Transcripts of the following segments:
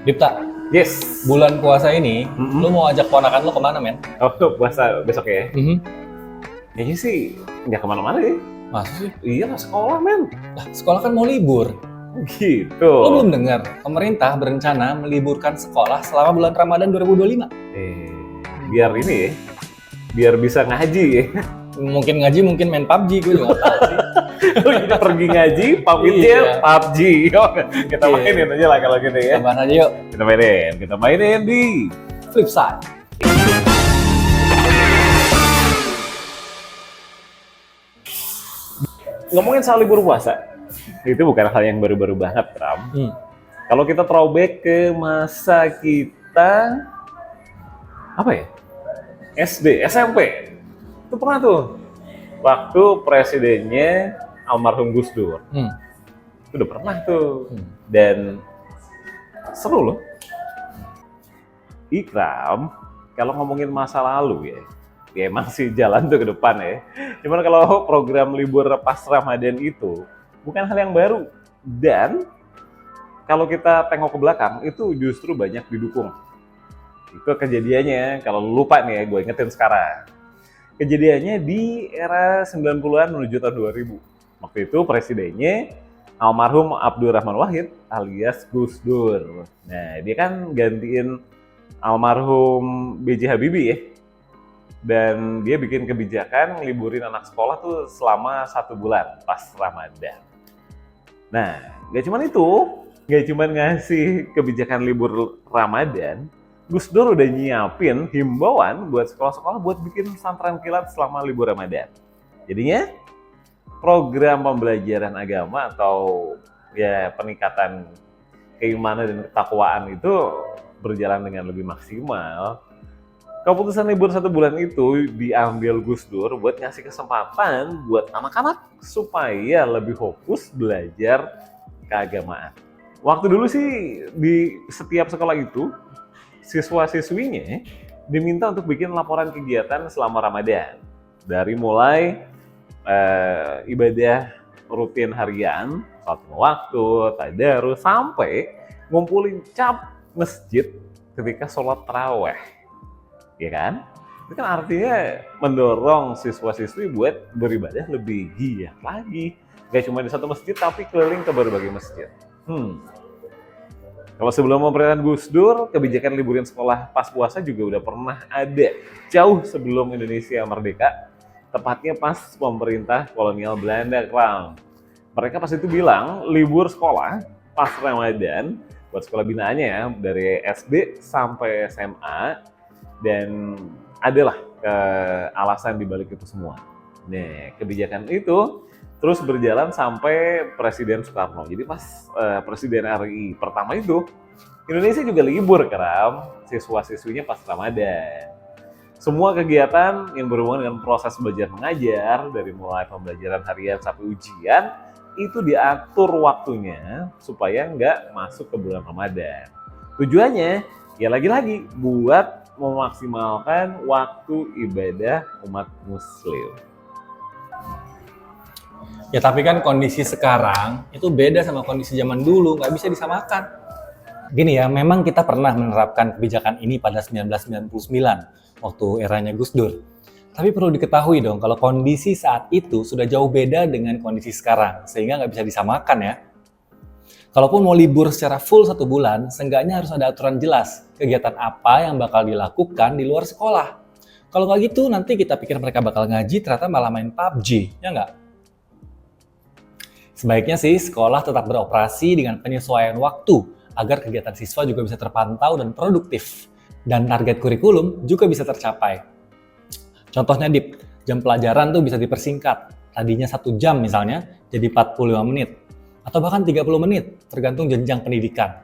Dipta, Yes. bulan puasa ini, lu mau ajak ponakan lu kemana, men? Oh, puasa besok ya? Mhm. Kayaknya sih nggak kemana-mana ya. Masa sih? Iya lah, sekolah, men. Lah, sekolah kan mau libur. Gitu. Lu belum dengar, pemerintah berencana meliburkan sekolah selama bulan Ramadan 2025. Biar ini ya, biar bisa ngaji ya. Mungkin ngaji, mungkin main PUBG, gue juga nggak tahu sih. Oh, jadi pergi ngaji, pamitnya Iya. PUBG. Oh, kita Iya. mainin aja lah kalau gitu ya. Kita bahas aja yuk, Kita mainin di flip side. ngomongin soal libur puasa. Itu bukan hal yang baru-baru banget, Ram. Kalau kita throwback ke masa kita apa ya? SD, SMP. Itu pernah tuh. Waktu presidennya almarhum Gus Dur. Itu udah pernah tuh. Dan seru loh. Ikram, kalau ngomongin masa lalu ya emang sih jalan tuh ke depan ya. Cuman kalau program libur pas Ramadan itu bukan hal yang baru. Dan kalau kita tengok ke belakang, itu justru banyak didukung. Itu kejadiannya, kalau lu lupa nih ya, gue ingetin sekarang. Kejadiannya di era 90-an menuju tahun 2000. Waktu itu presidennya almarhum Abdurrahman Wahid alias Gus Dur. Nah, dia kan gantiin almarhum B.J. Habibie ya. Dan dia bikin kebijakan liburin anak sekolah tuh selama 1 bulan pas Ramadan. Nah, gak cuma itu, gak cuma ngasih kebijakan libur Ramadan, Gus Dur udah nyiapin himbauan buat sekolah-sekolah buat bikin pesantren kilat selama libur Ramadan. Jadinya program pembelajaran agama atau ya peningkatan keimanan dan ketakwaan itu berjalan dengan lebih maksimal. Keputusan libur 1 bulan itu diambil Gus Dur buat ngasih kesempatan buat anak-anak supaya lebih fokus belajar keagamaan. Waktu dulu sih di setiap sekolah itu siswa-siswinya diminta untuk bikin laporan kegiatan selama Ramadan. Dari mulai ibadah rutin harian, sholat waktu, tadarus, sampai ngumpulin cap masjid ketika sholat taraweh. Ya kan? Itu kan artinya mendorong siswa-siswi buat beribadah lebih giat lagi. Gak cuma di satu masjid, tapi keliling ke berbagai masjid. Kalau sebelum pemerintahan Gus Dur, kebijakan liburin sekolah pas puasa juga udah pernah ada. Jauh sebelum Indonesia merdeka, tepatnya pas pemerintah kolonial Belanda, Kram. Mereka pas itu bilang libur sekolah pas Ramadan, buat sekolah binaannya ya, dari SD sampai SMA, dan adalah alasan dibalik itu semua. Nah, kebijakan itu terus berjalan sampai Presiden Soekarno. Jadi pas Presiden RI pertama itu, Indonesia juga libur, Kram, siswa-siswinya pas Ramadan. Semua kegiatan yang berhubungan dengan proses belajar mengajar, dari mulai pembelajaran harian sampai ujian, itu diatur waktunya supaya nggak masuk ke bulan Ramadan. Tujuannya, ya lagi-lagi buat memaksimalkan waktu ibadah umat muslim. Ya tapi kan kondisi sekarang itu beda sama kondisi zaman dulu, nggak bisa disamakan. Gini ya, memang kita pernah menerapkan kebijakan ini pada 1999, waktu eranya Gus Dur. Tapi perlu diketahui dong, kalau kondisi saat itu sudah jauh beda dengan kondisi sekarang, sehingga nggak bisa disamakan ya. Kalaupun mau libur secara full 1 bulan, seenggaknya harus ada aturan jelas kegiatan apa yang bakal dilakukan di luar sekolah. Kalau nggak gitu, nanti kita pikir mereka bakal ngaji, ternyata malah main PUBG, ya nggak? Sebaiknya sih sekolah tetap beroperasi dengan penyesuaian waktu, agar kegiatan siswa juga bisa terpantau dan produktif. Dan target kurikulum juga bisa tercapai. Contohnya jam pelajaran tuh bisa dipersingkat. Tadinya 1 jam misalnya, jadi 45 menit. Atau bahkan 30 menit, tergantung jenjang pendidikan.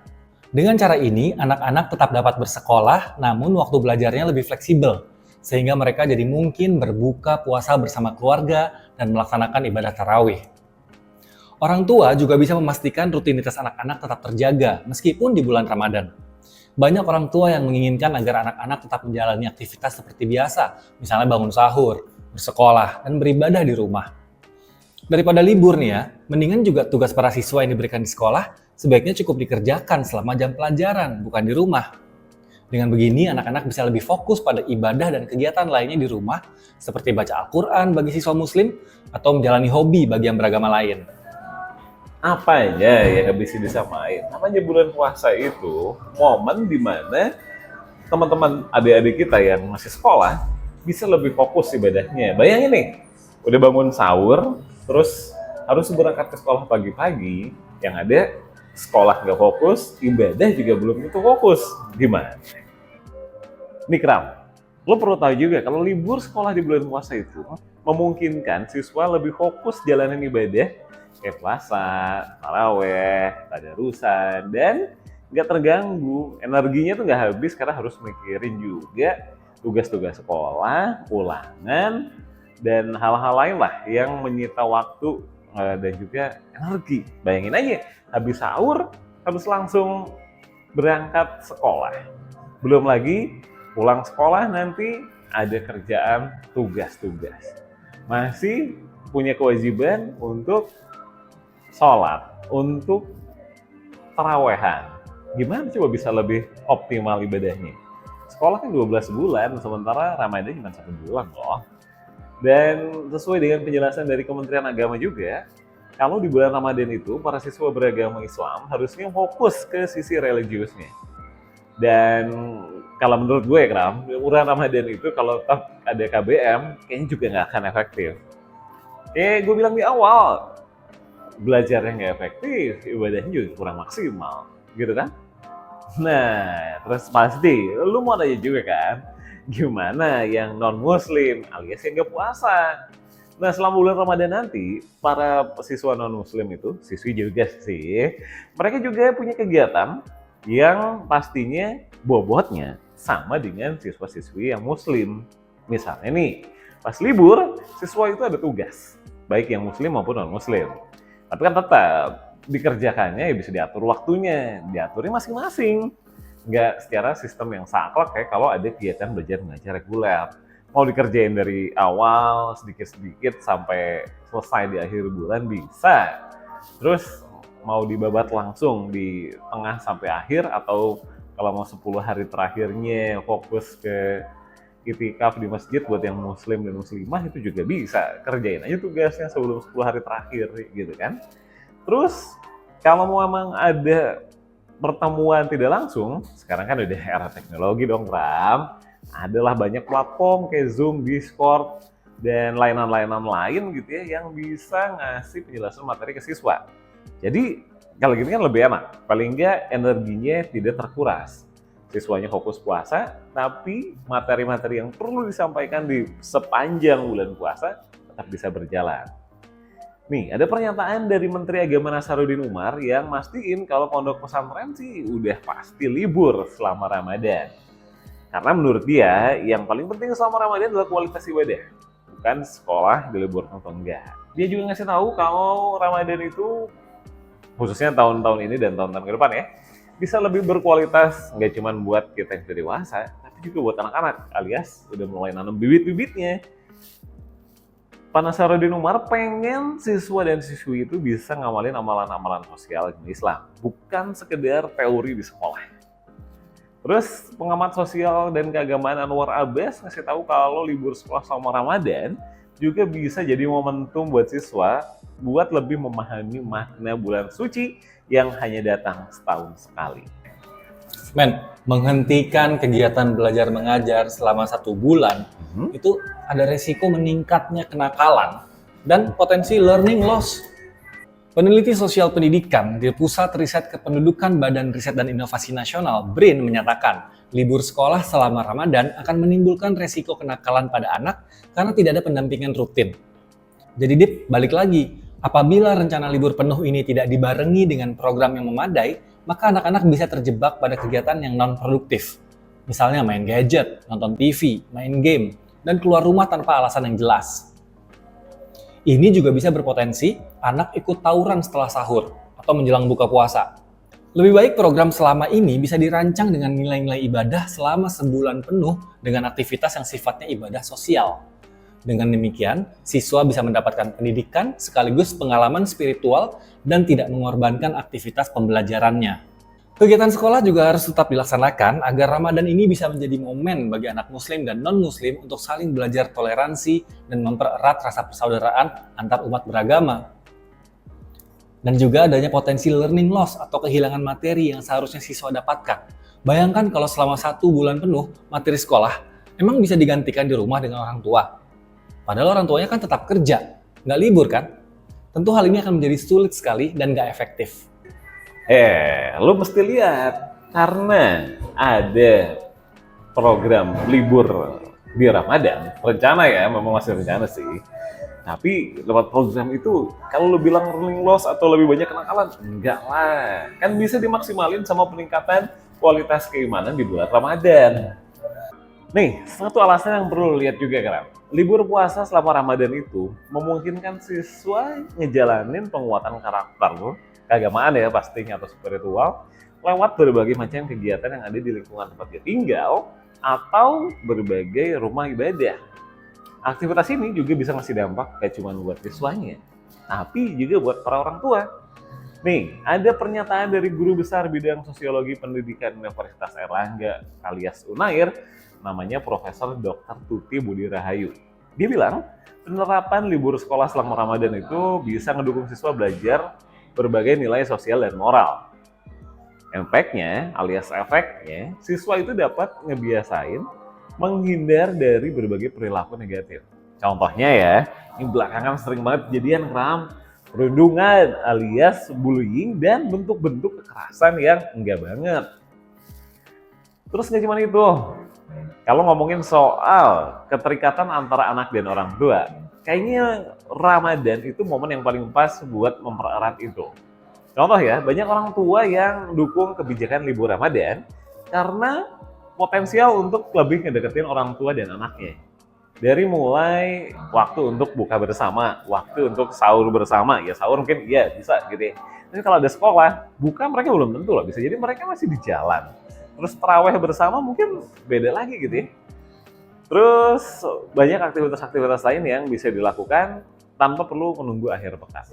Dengan cara ini, anak-anak tetap dapat bersekolah, namun waktu belajarnya lebih fleksibel, sehingga mereka jadi mungkin berbuka puasa bersama keluarga dan melaksanakan ibadah tarawih. Orang tua juga bisa memastikan rutinitas anak-anak tetap terjaga, meskipun di bulan Ramadan. Banyak orang tua yang menginginkan agar anak-anak tetap menjalani aktivitas seperti biasa, misalnya bangun sahur, bersekolah, dan beribadah di rumah. Daripada libur nih ya, mendingan juga tugas para siswa yang diberikan di sekolah sebaiknya cukup dikerjakan selama jam pelajaran, bukan di rumah. Dengan begini, anak-anak bisa lebih fokus pada ibadah dan kegiatan lainnya di rumah, seperti baca Al-Quran bagi siswa muslim, atau menjalani hobi bagi yang beragama lain. Apa aja yang nggak bisa disamain? Namanya bulan puasa itu momen dimana teman-teman adik-adik kita yang masih sekolah bisa lebih fokus ibadahnya. Bayangin nih, udah bangun sahur, terus harus berangkat ke sekolah pagi-pagi, yang ada sekolah nggak fokus, ibadah juga belum tentu fokus. Gimana? Nih Kram, lo perlu tahu juga kalau libur sekolah di bulan puasa itu memungkinkan siswa lebih fokus jalanin ibadah kayak puasa, taraweh, tadarusan, dan nggak terganggu. Energinya tuh nggak habis karena harus mikirin juga tugas-tugas sekolah, ulangan, dan hal-hal lain lah yang menyita waktu dan juga energi. Bayangin aja, habis sahur harus langsung berangkat sekolah. Belum lagi pulang sekolah nanti ada kerjaan tugas-tugas. Masih punya kewajiban untuk sholat, untuk tarawehan. Gimana coba bisa lebih optimal ibadahnya? Sekolah kan 12 bulan, sementara Ramadan cuma 1 bulan loh. Dan sesuai dengan penjelasan dari Kementerian Agama juga, kalau di bulan Ramadan itu para siswa beragama Islam harusnya fokus ke sisi religiusnya. Dan kalau menurut gue Kram, bulan Ramadan itu kalau tetap ada KBM, kayaknya juga nggak akan efektif. Kayak gue bilang di awal, belajarnya nggak efektif, ibadahnya juga kurang maksimal, gitu kan? Nah, terus pasti lu mau nanya juga kan, gimana yang non-muslim alias yang nggak puasa? Nah, selama bulan Ramadan nanti, para siswa non-muslim itu, siswi juga sih, mereka juga punya kegiatan yang pastinya bobotnya sama dengan siswa-siswi yang muslim. Misalnya nih, pas libur, siswa itu ada tugas, baik yang muslim maupun non-muslim. Tapi kan tetap dikerjakannya ya bisa diatur waktunya, diaturnya masing-masing. Nggak secara sistem yang saklek kayak kalau ada kegiatan belajar mengajar reguler. Mau dikerjain dari awal sedikit-sedikit sampai selesai di akhir bulan bisa. Terus mau dibabat langsung di tengah sampai akhir, atau kalau mau 10 hari terakhirnya fokus ke itikaf di masjid buat yang muslim dan muslimah, itu juga bisa. Kerjain aja tugasnya sebelum 10 hari terakhir gitu kan. Terus kalau mau emang ada pertemuan tidak langsung, sekarang kan udah era teknologi dong Ram. Adalah banyak platform kayak Zoom, Discord, dan lain-lain lain gitu ya yang bisa ngasih penjelasan materi ke siswa. Jadi kalau gini kan lebih enak, paling nggak energinya tidak terkuras. Siswanya fokus puasa, tapi materi-materi yang perlu disampaikan di sepanjang bulan puasa tetap bisa berjalan. Nih, ada pernyataan dari Menteri Agama Nasaruddin Umar yang mastiin kalau pondok pesantren sih udah pasti libur selama Ramadan. Karena menurut dia, yang paling penting selama Ramadan adalah kualitas ibadah, bukan sekolah diliburkan atau enggak. Dia juga ngasih tahu kalau Ramadan itu, khususnya tahun-tahun ini dan tahun-tahun ke depan ya, bisa lebih berkualitas, nggak cuma buat kita yang sudah dewasa, tapi juga buat anak-anak, alias udah mulai nanam bibit-bibitnya. Pak Nasaruddin Umar pengen siswa dan siswi itu bisa ngamalin amalan-amalan sosial Islam, bukan sekedar teori di sekolah. Terus pengamat sosial dan keagamaan Anwar Abbas ngasih tahu kalau libur sekolah selama Ramadan juga bisa jadi momentum buat siswa buat lebih memahami makna bulan suci yang hanya datang setahun sekali. Men, menghentikan kegiatan belajar mengajar selama 1 bulan itu ada resiko meningkatnya kenakalan dan potensi learning loss. Peneliti sosial pendidikan di Pusat Riset Kependudukan Badan Riset dan Inovasi Nasional BRIN menyatakan libur sekolah selama Ramadan akan menimbulkan resiko kenakalan pada anak karena tidak ada pendampingan rutin. Jadi Dip, balik lagi, apabila rencana libur penuh ini tidak dibarengi dengan program yang memadai, maka anak-anak bisa terjebak pada kegiatan yang non-produktif. Misalnya main gadget, nonton TV, main game, dan keluar rumah tanpa alasan yang jelas. Ini juga bisa berpotensi anak ikut tawuran setelah sahur atau menjelang buka puasa. Lebih baik program selama ini bisa dirancang dengan nilai-nilai ibadah selama sebulan penuh dengan aktivitas yang sifatnya ibadah sosial. Dengan demikian, siswa bisa mendapatkan pendidikan sekaligus pengalaman spiritual dan tidak mengorbankan aktivitas pembelajarannya. Kegiatan sekolah juga harus tetap dilaksanakan agar Ramadan ini bisa menjadi momen bagi anak muslim dan non-muslim untuk saling belajar toleransi dan mempererat rasa persaudaraan antar umat beragama. Dan juga adanya potensi learning loss atau kehilangan materi yang seharusnya siswa dapatkan. Bayangkan kalau selama 1 bulan penuh materi sekolah emang bisa digantikan di rumah dengan orang tua. Padahal orang tuanya kan tetap kerja, nggak libur kan? Tentu hal ini akan menjadi sulit sekali dan nggak efektif. Lu mesti lihat, karena ada program libur di Ramadan, rencana ya, memang masih rencana sih. Tapi lewat program itu, kalau lu bilang learning loss atau lebih banyak kenakalan, enggak lah. Kan bisa dimaksimalin sama peningkatan kualitas keimanan di bulan Ramadan. Nih, satu alasan yang perlu lu lihat juga kan. Libur puasa selama Ramadan itu memungkinkan siswa ngejalanin penguatan karakter keagamaan ya pastinya atau spiritual lewat berbagai macam kegiatan yang ada di lingkungan tempat dia tinggal atau berbagai rumah ibadah. Aktivitas ini juga bisa ngasih dampak gak cuma buat siswanya, tapi juga buat para orang tua. Nih, ada pernyataan dari guru besar bidang sosiologi pendidikan Universitas Airlangga alias Unair, namanya Profesor Dr. Tuti Budi Rahayu. Dia bilang, penerapan libur sekolah selama Ramadan itu bisa ngedukung siswa belajar berbagai nilai sosial dan moral. Efeknya, alias efeknya, siswa itu dapat ngebiasain menghindar dari berbagai perilaku negatif. Contohnya ya, ini belakangan sering banget kejadian perundungan alias bullying dan bentuk-bentuk kekerasan yang enggak banget. Terus nggak cuma itu, kalau ngomongin soal keterikatan antara anak dan orang tua, kayaknya Ramadan itu momen yang paling pas buat mempererat itu. Contoh ya, banyak orang tua yang dukung kebijakan libur Ramadan karena potensial untuk lebih ngedeketin orang tua dan anaknya. Dari mulai waktu untuk buka bersama, waktu untuk sahur bersama, ya sahur mungkin iya bisa gitu ya. Tapi kalau ada sekolah, buka mereka belum tentu loh, bisa jadi mereka masih di jalan. Terus taraweh bersama mungkin beda lagi gitu ya. Terus banyak aktivitas-aktivitas lain yang bisa dilakukan tanpa perlu menunggu akhir pekan.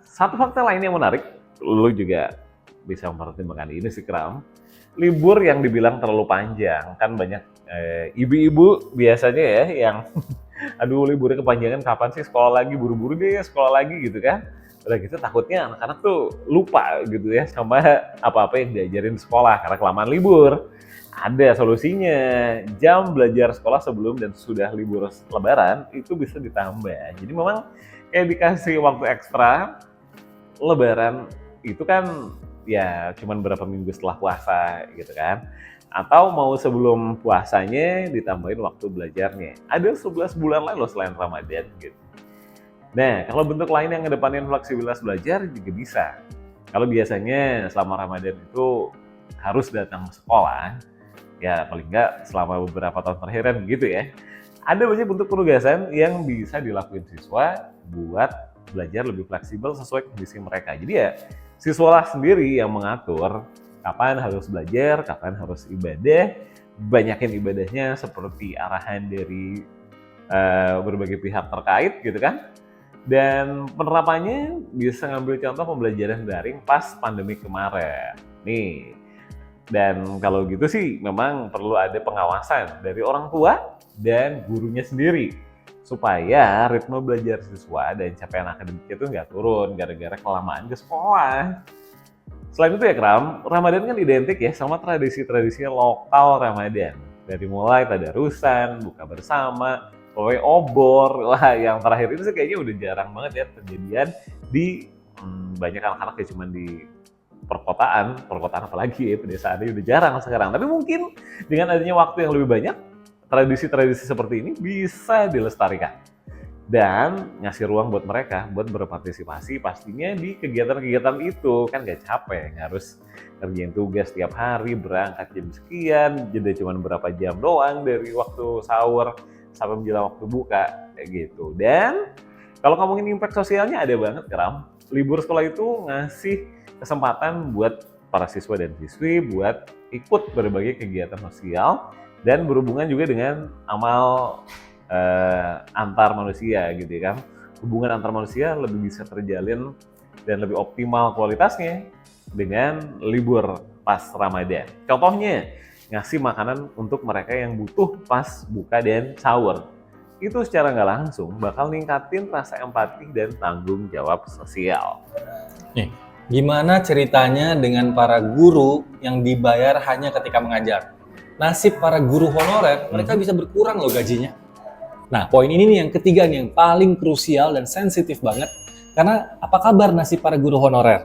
Satu fakta lain yang menarik, lu juga bisa mempertimbangkan ini sih Kram. Libur yang dibilang terlalu panjang, kan banyak ibu-ibu biasanya ya yang aduh liburnya kepanjangan kapan sih sekolah lagi, buru-buru deh sekolah lagi gitu kan. Udah gitu takutnya anak-anak tuh lupa gitu ya sama apa-apa yang diajarin di sekolah karena kelamaan libur. Ada solusinya, jam belajar sekolah sebelum dan sudah libur lebaran itu bisa ditambah. Jadi memang kayak dikasih waktu ekstra, lebaran itu kan ya cuman berapa minggu setelah puasa gitu kan. Atau mau sebelum puasanya ditambahin waktu belajarnya. Ada 11 bulan lain loh selain Ramadan gitu. Nah, kalau bentuk lain yang ngedepanin fleksibilitas belajar juga bisa. Kalau biasanya selama Ramadan itu harus datang ke sekolah, ya paling nggak selama beberapa tahun terakhir kan gitu ya. Ada banyak bentuk penugasan yang bisa dilakuin siswa buat belajar lebih fleksibel sesuai kondisi mereka. Jadi ya siswalah sendiri yang mengatur kapan harus belajar, kapan harus ibadah, banyakin ibadahnya seperti arahan dari berbagai pihak terkait gitu kan. Dan penerapannya bisa ngambil contoh pembelajaran daring pas pandemi kemarin. Nih, dan kalau gitu sih memang perlu ada pengawasan dari orang tua dan gurunya sendiri supaya ritme belajar siswa dan capaian akademiknya itu nggak turun gara-gara kelamaan ke sekolah. Selain itu ya Kram, Ramadan kan identik ya sama tradisi-tradisi lokal Ramadan. Dari mulai tadarusan, buka bersama, pawai obor, wah yang terakhir itu sih kayaknya udah jarang banget ya kejadian di banyak anak-anak ya cuma di perkotaan apalagi ya pedesaannya udah jarang sekarang. Tapi mungkin dengan adanya waktu yang lebih banyak, tradisi-tradisi seperti ini bisa dilestarikan dan ngasih ruang buat mereka buat berpartisipasi pastinya di kegiatan-kegiatan itu. Kan gak capek, harus kerjain tugas tiap hari, berangkat jam sekian, jeda cuma berapa jam doang dari waktu sahur sampai menjelang waktu buka kayak gitu. Dan kalau ngomongin impact sosialnya ada banget Kram. Libur sekolah itu ngasih kesempatan buat para siswa dan siswi buat ikut berbagai kegiatan sosial dan berhubungan juga dengan amal antar manusia gitu ya kan. Hubungan antar manusia lebih bisa terjalin dan lebih optimal kualitasnya dengan libur pas Ramadan. Contohnya, ngasih makanan untuk mereka yang butuh pas buka dan sahur. Itu secara nggak langsung bakal ningkatin rasa empati dan tanggung jawab sosial. Nih, gimana ceritanya dengan para guru yang dibayar hanya ketika mengajar? Nasib para guru honorer, mereka bisa berkurang loh gajinya. Nah, poin ini nih yang ketiga nih, yang paling krusial dan sensitif banget. Karena apa kabar nasib para guru honorer?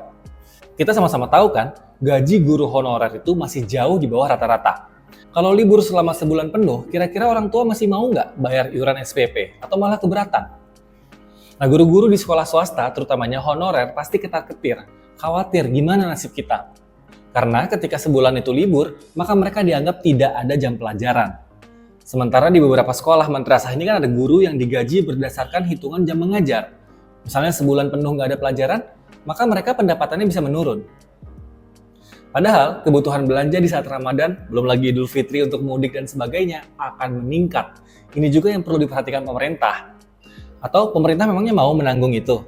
Kita sama-sama tahu kan, gaji guru honorer itu masih jauh di bawah rata-rata. Kalau libur selama sebulan penuh, kira-kira orang tua masih mau nggak bayar iuran SPP? Atau malah keberatan? Nah, guru-guru di sekolah swasta, terutamanya honorer, pasti ketar-ketir. Khawatir gimana nasib kita. Karena ketika sebulan itu libur, maka mereka dianggap tidak ada jam pelajaran. Sementara di beberapa sekolah madrasah ini kan ada guru yang digaji berdasarkan hitungan jam mengajar. Misalnya sebulan penuh nggak ada pelajaran, maka mereka pendapatannya bisa menurun. Padahal kebutuhan belanja di saat Ramadan, belum lagi Idul Fitri untuk mudik dan sebagainya, akan meningkat. Ini juga yang perlu diperhatikan pemerintah. Atau pemerintah memangnya mau menanggung itu?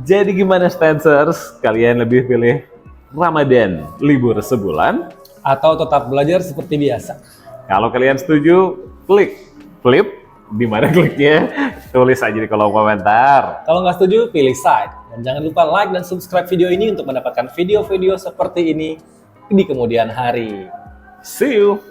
Jadi gimana Stancers? Kalian lebih pilih Ramadan libur sebulan? Atau tetap belajar seperti biasa? Kalau kalian setuju, klik flip. Di mana kliknya? Tulis aja di kolom komentar. Kalau nggak setuju, pilih side. Dan jangan lupa like dan subscribe video ini untuk mendapatkan video-video seperti ini di kemudian hari. See you!